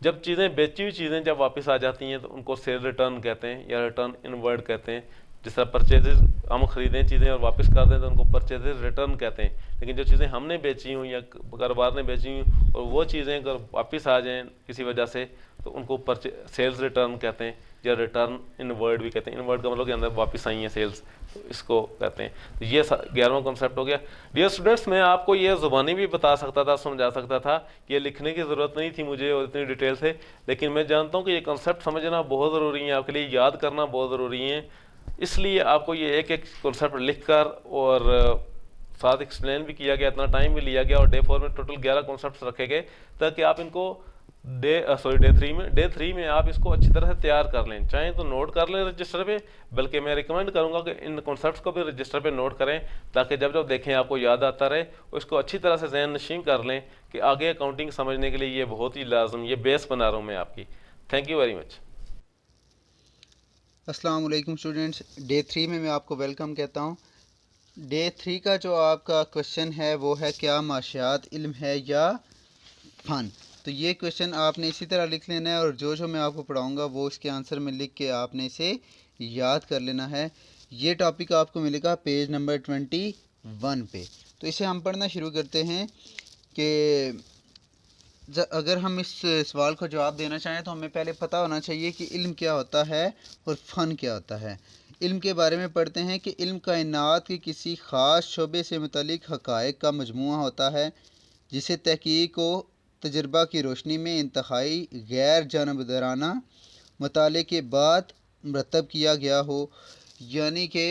जब चीज़ें बेची हुई चीज़ें जब वापस आ जाती हैं तो उनको सेल रिटर्न कहते हैं या रिटर्न इनवर्ड कहते हैं। जिस तरह परचेजेस हम खरीदें चीज़ें और वापस कर दें तो उनको परचेजेस रिटर्न कहते हैं। लेकिन जो चीज़ें हमने बेची हुई या कारोबार ने बेची हुई और वो चीज़ें अगर वापस आ जाएं किसी वजह से तो उनको सेल्स रिटर्न कहते हैं या रिटर्न इनवर्ड भी कहते हैं। इनवर्ड का मतलब कि अंदर वापस आई हैं सेल्स, तो इसको कहते हैं। तो ये 11वां कॉन्सेप्ट हो गया। डियर स्टूडेंट्स, मैं आपको ये ज़ुबानी भी बता सकता था, समझा सकता था, ये लिखने की ज़रूरत नहीं थी मुझे और इतनी डिटेल से, लेकिन मैं जानता हूँ कि ये कॉन्सेप्ट समझना बहुत ज़रूरी है, आपके लिए याद करना बहुत ज़रूरी है। इसलिए आपको ये एक एक कॉन्सेप्ट लिख कर और साथ एक्सप्लेन भी किया गया, इतना टाइम भी लिया गया और डे 4 में टोटल 11 कॉन्सेप्ट्स रखे गए ताकि आप इनको डे 3 में आप इसको अच्छी तरह से तैयार कर लें। चाहें तो नोट कर लें रजिस्टर पे, बल्कि मैं रिकमेंड करूंगा कि इन कॉन्सेप्ट्स को भी रजिस्टर पे नोट करें ताकि जब जब देखें आपको याद आता रहे, उसको अच्छी तरह से ज़हन नशीन कर लें कि आगे अकाउंटिंग समझने के लिए ये बहुत ही लाजम, ये बेस बना रहा हूँ मैं आपकी। Thank you very much. अस्सलाम वालेकुम स्टूडेंट्स, डे 3 में मैं आपको वेलकम कहता हूँ। डे 3 का जो आपका क्वेश्चन है वो है क्या माशियात इल्म है या फ़न। तो ये क्वेश्चन आपने इसी तरह लिख लेना है और जो जो मैं आपको पढ़ाऊँगा वो इसके आंसर में लिख के आपने इसे याद कर लेना है। ये टॉपिक आपको मिलेगा पेज नंबर 21 पे। तो इसे हम पढ़ना शुरू करते हैं कि अगर हम इस सवाल को जवाब देना चाहें तो हमें पहले पता होना चाहिए कि इल्म क्या होता है और फ़न क्या होता है। इल्म के बारे में पढ़ते हैं कि इल्म कायनात के किसी ख़ास शोबे से मुतल्लिक़ हक़ाइक़ का मजमूआ होता है जिसे तहक़ीक़ व तजर्बा की रोशनी में इंतहाई गैर जानबदाराना मुताले के बाद मरतब किया गया हो। यानी कि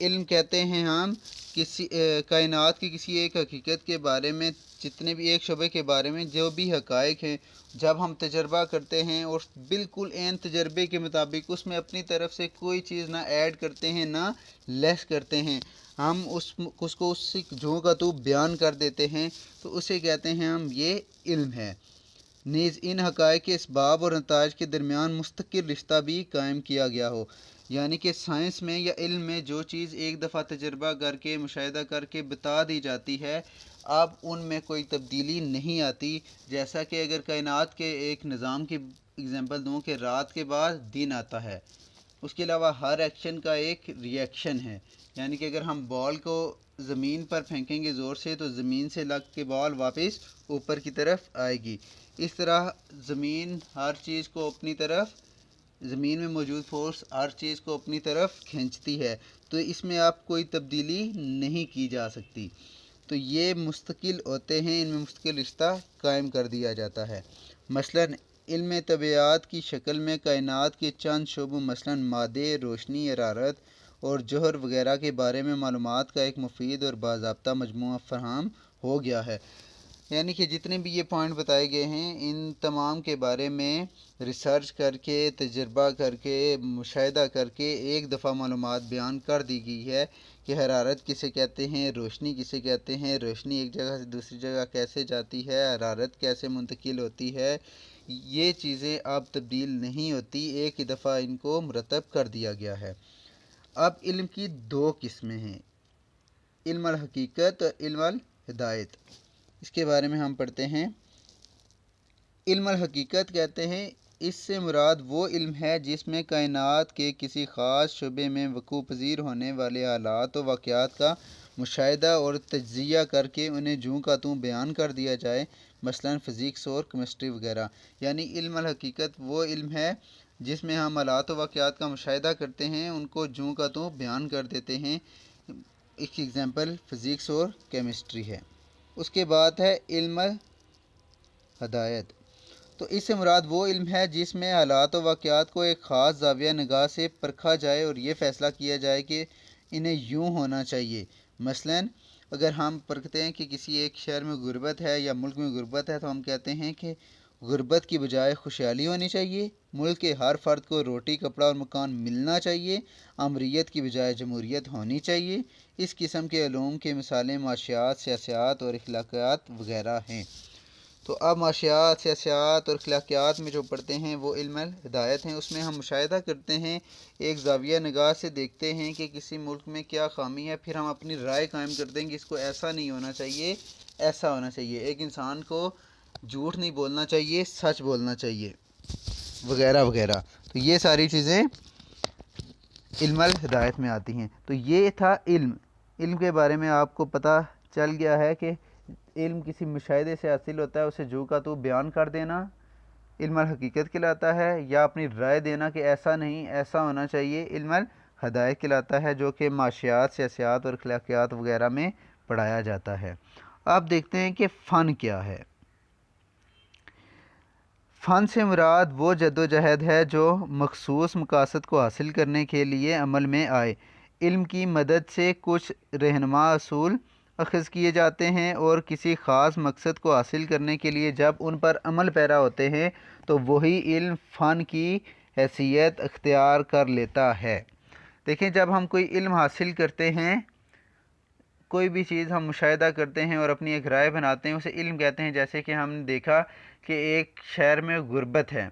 इल्म कहते हैं हम किसी कायनात की किसी एक हकीकत के बारे में, जितने भी एक शोबे के बारे में जो भी हक़ाइक़ हैं, जब हम तजर्बा करते हैं और बिल्कुल एन तजर्बे के मुताबिक उसमें अपनी तरफ से कोई चीज़ ना ऐड करते हैं ना लेस करते हैं, हम उसको उससे जो का तो बयान कर देते हैं, तो उसे कहते हैं हम ये इल्म है। नीज़ इन हक़ाइक़ के इसबाब और नताइज के दरमियान मुस्तकिल रिश्ता भी कायम किया गया हो। यानी कि साइंस में या इल्म में जो चीज़ एक दफ़ा तजर्बा करके मुशाहिदा करके बता दी जाती है, अब उनमें कोई तब्दीली नहीं आती। जैसा कि अगर कायनात के एक निज़ाम की एग्जांपल दूं कि रात के बाद दिन आता है, उसके अलावा हर एक्शन का एक रिएक्शन है। यानी कि अगर हम बॉल को ज़मीन पर फेंकेंगे ज़ोर से तो ज़मीन से लग के बॉल वापस ऊपर की तरफ आएगी। इस तरह ज़मीन हर चीज़ को अपनी तरफ, ज़मीन में मौजूद फोर्स हर चीज़ को अपनी तरफ खींचती है, तो इसमें आप कोई तब्दीली नहीं की जा सकती। तो ये मुस्तकिल होते हैं, इनमें मुस्तकिल रिश्ता कायम कर दिया जाता है। मसलन इल्म तबियात की शक्ल में कायनात के चंद शोबों मसलन मादे, रोशनी, हरारत और जौहर वगैरह के बारे में मालूमात का एक मुफीद और बाज़ाब्ता मजमूआ फराहम हो गया है। यानी कि जितने भी ये पॉइंट बताए गए हैं, इन तमाम के बारे में रिसर्च करके, तजर्बा करके, मुशाहिदा करके एक दफ़ा मालूमात बयान कर दी गई है कि हरारत किसे कहते हैं, रोशनी किसे कहते हैं, रोशनी एक जगह से दूसरी जगह कैसे जाती है, हरारत कैसे मुंतकिल होती है। ये चीज़ें अब तब्दील नहीं होती, एक ही दफ़ा इनको मुरतब कर दिया गया है। अब इल्म की दो किस्में हैं, इल्म अल हकीकत और इल्म अल हिदायत। इसके बारे में हम पढ़ते हैं। इल्म अल हकीकत कहते हैं, इससे मुराद वो इल्म है जिसमें कायनात के किसी ख़ास शुबे में वक़ू पज़ीर होने वाले हालात व वाक़यात का मुशाहिदा और तज्ज़िया करके उन्हें जूँ का तूँ बयान कर दिया जाए, मसलन फ़िज़िक्स और केमिस्ट्री वगैरह। यानी इल्म अल हकीकत वो इल्म है जिसमें हम हालात व वाक़यात का मुशाहिदा करते हैं, उनको जूँ का तूँ बयान कर देते हैं। इसकी एग्ज़ाम्पल फ़िज़िक्स और केमिस्ट्री है। उसके बाद है इल्म हिदायत। तो इससे मुराद वो इल्म है जिसमें हालात व वाक़यात को एक ख़ास ज़ाविया निगाह से परखा जाए और ये फ़ैसला किया जाए कि इन्हें यूँ होना चाहिए। मसलन अगर हम परखते हैं कि किसी एक शहर में गुर्बत है या मुल्क में गुर्बत है, तो हम कहते हैं कि गुर्बत की बजाय खुशहाली होनी चाहिए, मुल्क के हर फ़र्द को रोटी, कपड़ा और मकान मिलना चाहिए, अमरीत की बजाय जमहूरियत होनी चाहिए। इस किस्म के उलूम के मिसालें माशियात, सियासत और अखलाक़ियात वगैरह हैं। तो अब माशियात, सियासत और अखलाकियात में जो पढ़ते हैं वो इल्म हिदायत हैं। उसमें हम मुशाहिदा करते हैं, एक ज़ाविया निगाह से देखते हैं कि किसी मुल्क में क्या खामी है, फिर हम अपनी राय कायम करते हैं कि इसको ऐसा नहीं होना चाहिए, ऐसा होना चाहिए। एक इंसान को झूठ नहीं बोलना चाहिए, सच बोलना चाहिए, वगैरह वगैरह। तो ये सारी चीज़ें इल्म हिदायत में आती हैं। तो ये था इल्म के बारे में आपको पता चल गया है कि इल्म किसी मुशाहिदे से हासिल होता है, उसे जो का तो बयान कर देना इल्म हकीकत कहलाता है, या अपनी राय देना कि ऐसा नहीं ऐसा होना चाहिए इल्म हिदायत कहलाता है, जो कि माशियात, सियासत और अखलाकियात वगैरह में पढ़ाया जाता है। अब देखते हैं कि फ़न क्या है। फ़न से मुराद वो जद्दोजहद है जो मखसूस मकासद को हासिल करने के लिए अमल में आए। इल्म की मदद से कुछ रहनुमा असूल अख़ज़ किए जाते हैं और किसी ख़ास मकसद को हासिल करने के लिए जब उन पर अमल पैरा होते हैं तो वही इल्म फ़न की हैसियत अख्तियार कर लेता है। देखें, जब हम कोई इल्म हासिल करते हैं, कोई भी चीज़ हम मुशाहिदा करते हैं और अपनी एक राय बनाते हैं, उसे इल्म कहते हैं। जैसे कि हमने देखा कि एक शहर में गुर्बत है,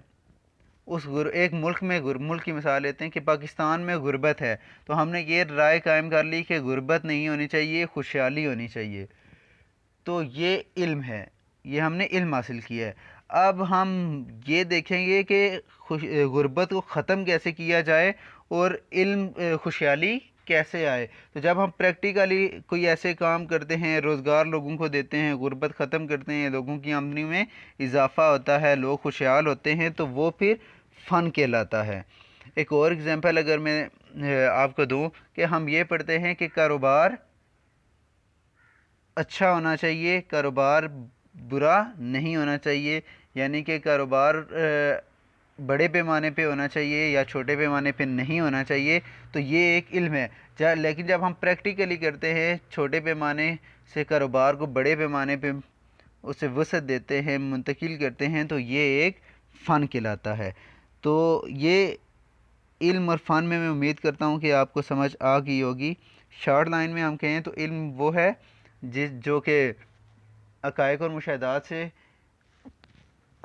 एक मुल्क की मिसाल लेते हैं कि पाकिस्तान में गुर्बत है, तो हमने ये राय कायम कर ली कि गुर्बत नहीं होनी चाहिए, खुशहाली होनी चाहिए। तो ये इल्म है, ये हमने इल्म हासिल किया है। अब हम ये देखेंगे कि गुर्बत को ख़त्म कैसे किया जाए और इल्म खुशहाली कैसे आए। तो जब हम प्रैक्टिकली कोई ऐसे काम करते हैं, रोज़गार लोगों को देते हैं, गुर्बत ख़त्म करते हैं, लोगों की आमदनी में इजाफ़ा होता है, लोग खुशहाल होते हैं, तो वो फिर फ़न कहलाता है। एक और एग्ज़ाम्पल अगर मैं आपको दूं कि हम ये पढ़ते हैं कि कारोबार अच्छा होना चाहिए, कारोबार बुरा नहीं होना चाहिए, यानी कि कारोबार बड़े पैमाने पे होना चाहिए या छोटे पैमाने पे नहीं होना चाहिए। तो ये एक इल्म है। लेकिन जब हम प्रैक्टिकली करते हैं, छोटे पैमाने से कारोबार को बड़े पैमाने पे उसे वसअत देते हैं, मुंतकिल करते हैं, तो ये एक फ़न कहलाता है। तो ये इल्म और फ़न में मैं उम्मीद करता हूँ कि आपको समझ आ गई होगी। शॉर्ट लाइन में हम कहें तो इल्म वो है जो कि हक़ाइक़ और मुशाहिदात से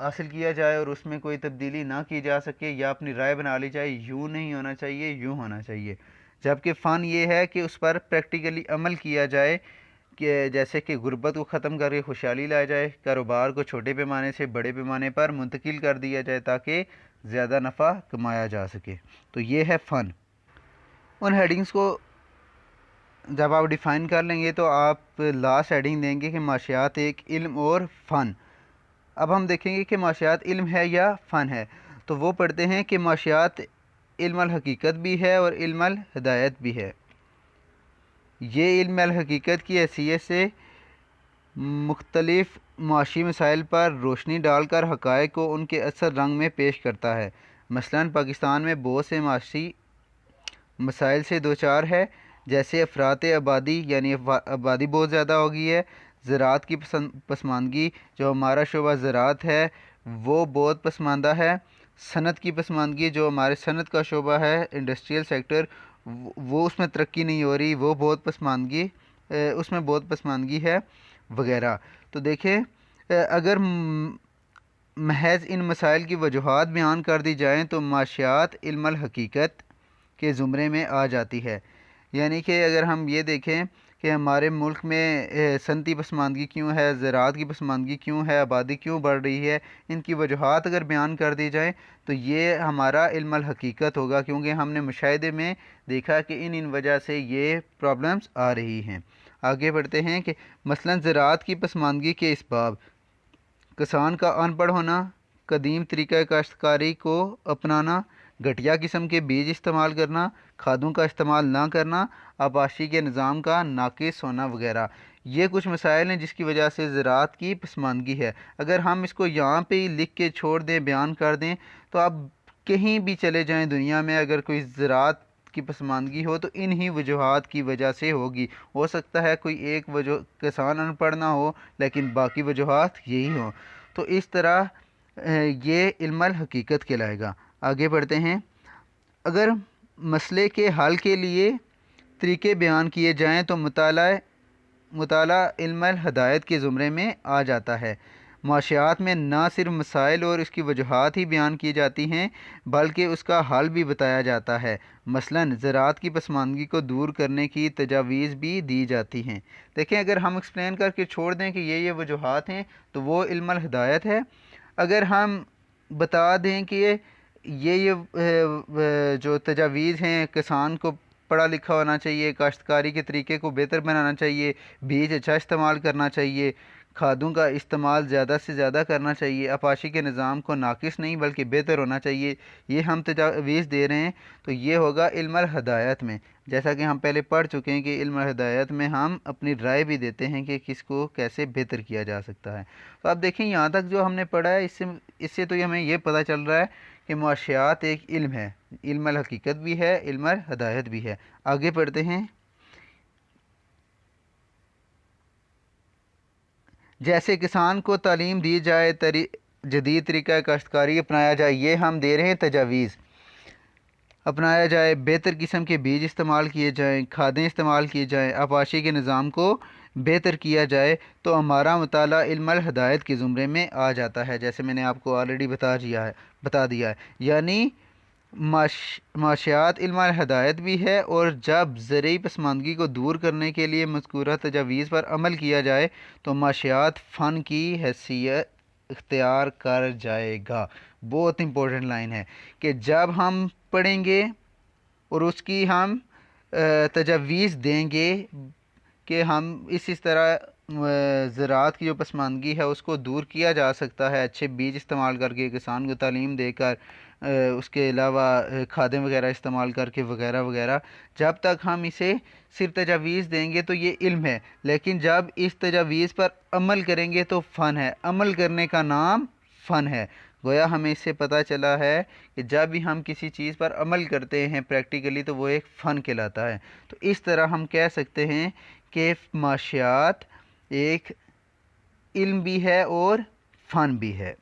हासिल किया जाए और उसमें कोई तब्दीली ना की जा सके, या अपनी राय बना ली जाए, यूँ नहीं होना चाहिए, यूँ होना चाहिए। जबकि फ़न ये है कि उस पर प्रैक्टिकली अमल किया जाए, कि जैसे कि गुर्बत को ख़त्म करके खुशहाली लाया जाए, कारोबार को छोटे पैमाने से बड़े पैमाने पर मुंतकिल कर दिया जाए ताकि ज़्यादा नफ़ा कमाया जा सके। तो ये है फ़न। उन हेडिंग्स को जब आप डिफ़ाइन कर लेंगे तो आप लास्ट हेडिंग देंगे कि माशियात एक इल्म और फ़न। अब हम देखेंगे कि माशियात इल्म है या फ़न है। तो वो पढ़ते हैं कि माशियात इल्म अल हकीकत भी है और इल्म अल हिदायत भी है। ये इल्म अल हकीकत की हैसियत से मुख्तलिफ़ माशी मसाइल पर रोशनी डालकर हक़ाइक़ को उनके असल रंग में पेश करता है। मसलन पाकिस्तान में बहुत से माशी मसाइल से दो चार है, जैसे अफरात आबादी, यानी आबादी बहुत ज़्यादा हो गई है, ज़राअत की पसमानदगी, जो हमारा शोबा ज़राअत है वो बहुत पसमानदा है, सनत की पसमानदगी, जो हमारे सनत का शोबा है, इंडस्ट्रियल सेक्टर, वो उसमें तरक्की नहीं हो रही, वो बहुत पसमानदगी उसमें बहुत पसमानदगी है, वगैरह। तो देखें, अगर महज इन मसाइल की वजूहात बयान कर दी जाएँ तो माशियात इल्म अल हकीकत के ज़ुमरे में आ जाती है। यानी कि अगर हम ये देखें कि हमारे मुल्क में सनती पसमानदगी क्यों है, ज़राअत की पसमानदगी क्यों है, आबादी क्यों बढ़ रही है, इनकी वजूहात अगर बयान कर दी जाए तो ये हमारा इल्म अल हकीकत होगा, क्योंकि हमने मुशाहिदे में देखा कि इन वजह से ये प्रॉब्लम्स आ रही हैं। आगे बढ़ते हैं कि मसलन ज़राअत की पसमानदगी के इसबाब: किसान का अनपढ़ होना, कदीम तरीक़ा काश्तकारी को अपनाना, घटिया किस्म के बीज इस्तेमाल करना, खादों का इस्तेमाल ना करना, आबाशी के निज़ाम का नाक़िस होना वगैरह। ये कुछ मसाइल हैं जिसकी वजह से ज़राअत की पसमानदगी है। अगर हम इसको यहाँ पे ही लिख के छोड़ दें, बयान कर दें, तो आप कहीं भी चले जाएं दुनिया में, अगर कोई ज़राअत की पसमानदगी हो तो इन्हीं वजूहात की वजह से होगी। हो सकता है कोई एक वजह किसान अनपढ़ ना हो, लेकिन बाकी वजूहात यही हों। तो इस तरह ये इल्म अल हकीकत कहलाएगा। आगे बढ़ते हैं। अगर मसले के हल के लिए तरीके बयान किए जाएँ तो मुताला इल्म अल हिदायत के ज़ुमरे में आ जाता है। माशियात में ना सिर्फ मसाइल और उसकी वजूहात ही बयान की जाती हैं बल्कि उसका हल भी बताया जाता है। मसलन ज़राअत की पसमानदगी को दूर करने की तजावीज़ भी दी जाती हैं। देखें, अगर हम एक्सप्लेन करके छोड़ दें कि ये वजूहात हैं तो वो इल्मुल हिदायत है। अगर हम बता दें कि ये जो तजावीज़ हैं, किसान को पढ़ा लिखा होना चाहिए, काश्तकारी के तरीके को बेहतर बनाना चाहिए, बीज अच्छा इस्तेमाल करना चाहिए, खादों का इस्तेमाल ज़्यादा से ज़्यादा करना चाहिए, आपाशी के निज़ाम को नाकिस नहीं बल्कि बेहतर होना चाहिए, ये हम तजावीज़ दे रहे हैं, तो ये होगा इल्मुल हिदायत में। जैसा कि हम पहले पढ़ चुके हैं कि इल्मुल हिदायत में हम अपनी राय भी देते हैं कि किसको कैसे बेहतर किया जा सकता है। तो आप देखें, यहाँ तक जो हमने पढ़ा है इससे तो हमें ये पता चल रहा है कि माशियात एक इल्म है, इल्मुल हकीकत भी है, इल्मुल हिदायत भी है। आगे पढ़ते हैं। जैसे किसान को तालीम दी जाए, जदीद तरीका काश्तकारी अपनाया जाए, ये हम दे रहे हैं तजावीज़। अपनाया जाए, बेहतर किस्म के बीज इस्तेमाल किए जाएँ, खादें इस्तेमाल की जाएँ, आपाशी के निज़ाम को बेहतर किया जाए, तो हमारा मुताला इल्मुल हिदायत के ज़ुमरे में आ जाता है, जैसे मैंने आपको ऑलरेडी बता दिया है। यानी माशियात इल्मुल हिदायत भी है, और जब ज़रई पसमानदगी को दूर करने के लिए मज़कूरा तजावीज़ पर अमल किया जाए तो माशियात फ़न की हैसियत इख्तियार कर जाएगा। बहुत इंपॉर्टेंट लाइन है कि जब हम पढ़ेंगे और उसकी हम तजावीज़ देंगे कि हम इस तरह ज़राअत की जो पसमानदगी है उसको दूर किया जा सकता है अच्छे बीज इस्तेमाल करके, किसान को तालीम देकर, उसके अलावा खादें वगैरह इस्तेमाल करके वगैरह वगैरह। जब तक हम इसे सिर्फ तजावीज़ देंगे तो ये इल्म है, लेकिन जब इस तजावीज़ पर अमल करेंगे तो फ़न है। अमल करने का नाम फ़न है। गोया हमें इससे पता चला है कि जब भी हम किसी चीज़ पर अमल करते हैं प्रैक्टिकली तो वो एक फ़न कहलाता है। तो इस तरह हम कह सकते हैं कि माशियात एक इल्म भी है और फ़न भी है।